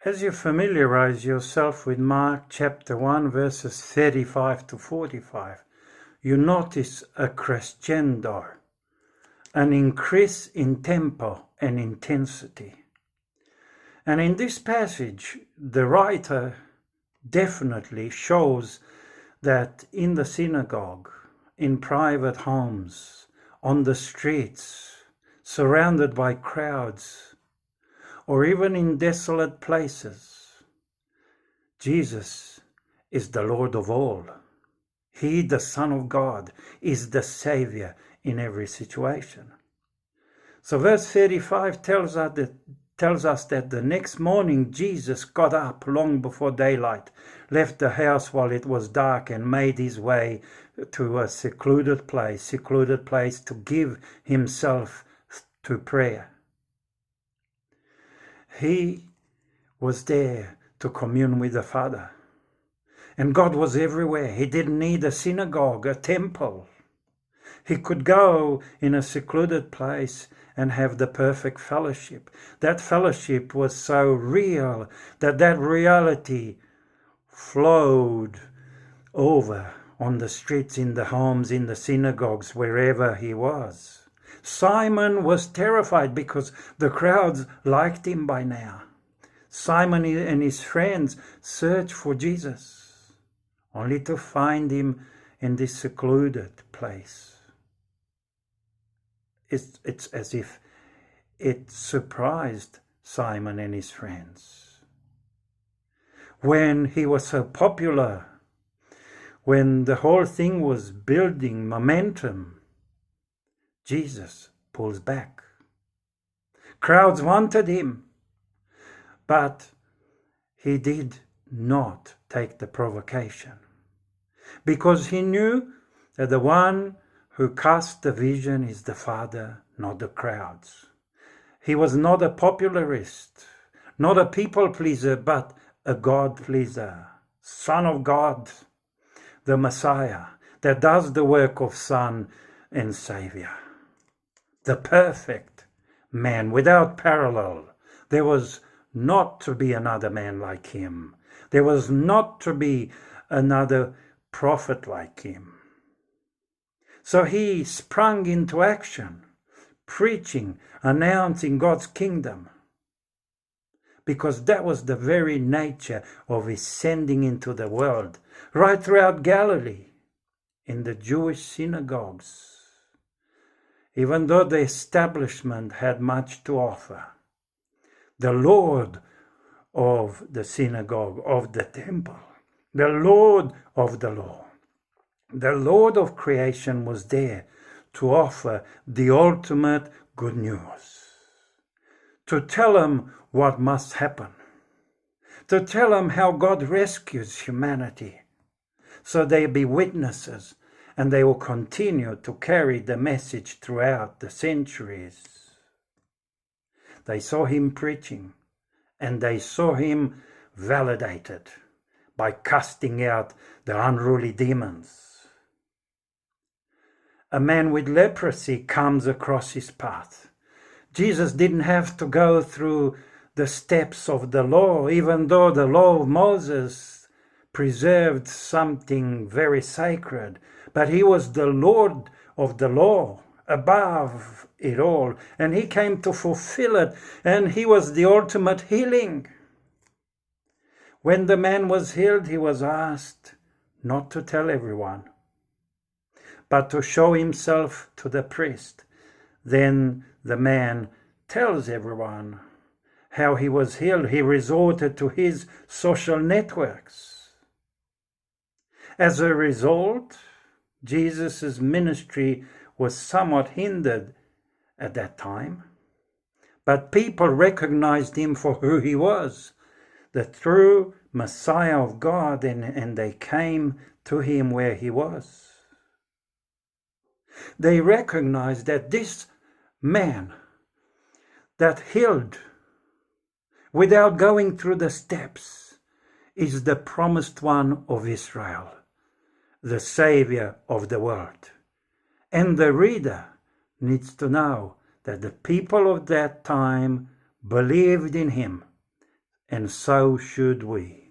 As you familiarize yourself with Mark chapter 1 verses 35 to 45, you notice a crescendo, an increase in tempo and intensity. And in this passage, the writer definitely shows that in the synagogue, in private homes, on the streets, surrounded by crowds, or even in desolate places, Jesus is the Lord of all. He, the Son of God, is the Savior in every situation. So verse 35 tells us that the next morning Jesus got up long before daylight, left the house while it was dark, and made his way to a secluded place to give himself to prayer. He was there to commune with the Father. And God was everywhere. He didn't need a synagogue, a temple. He could go in a secluded place and have the perfect fellowship. That fellowship was so real that reality flowed over on the streets, in the homes, in the synagogues, wherever he was. Simon was terrified because the crowds liked him by now. Simon and his friends searched for Jesus, only to find him in this secluded place. It's as if it surprised Simon and his friends. When he was so popular, when the whole thing was building momentum, Jesus pulls back. Crowds wanted him, but he did not take the provocation, because he knew that the one who cast the vision is the Father, not the crowds. He was not a popularist, not a people pleaser, but a God pleaser, Son of God, the Messiah that does the work of Son and Savior, the perfect man without parallel. There was not to be another man like him. There was not to be another prophet like him. So he sprung into action, preaching, announcing God's kingdom, because that was the very nature of his sending into the world, right throughout Galilee, in the Jewish synagogues. Even though the establishment had much to offer, the Lord of the synagogue, of the temple, the Lord of the law, the Lord of creation was there to offer the ultimate good news, to tell them what must happen, to tell them how God rescues humanity, so they be witnesses and they will continue to carry the message throughout the centuries. They saw him preaching, and they saw him validated by casting out the unruly demons. A man with leprosy comes across his path. Jesus didn't have to go through the steps of the law, even though the law of Moses preserved something very sacred. But he was the Lord of the law, above it all, and he came to fulfill it, and he was the ultimate healing. When the man was healed, he was asked not to tell everyone, but to show himself to the priest. Then the man tells everyone how he was healed. He resorted to his social networks. As a result, Jesus' ministry was somewhat hindered at that time, but people recognized him for who he was, the true Messiah of God, and they came to him where he was. They recognized that this man that healed without going through the steps is the promised one of Israel, the Savior of the world. And the reader needs to know that the people of that time believed in him and so should we.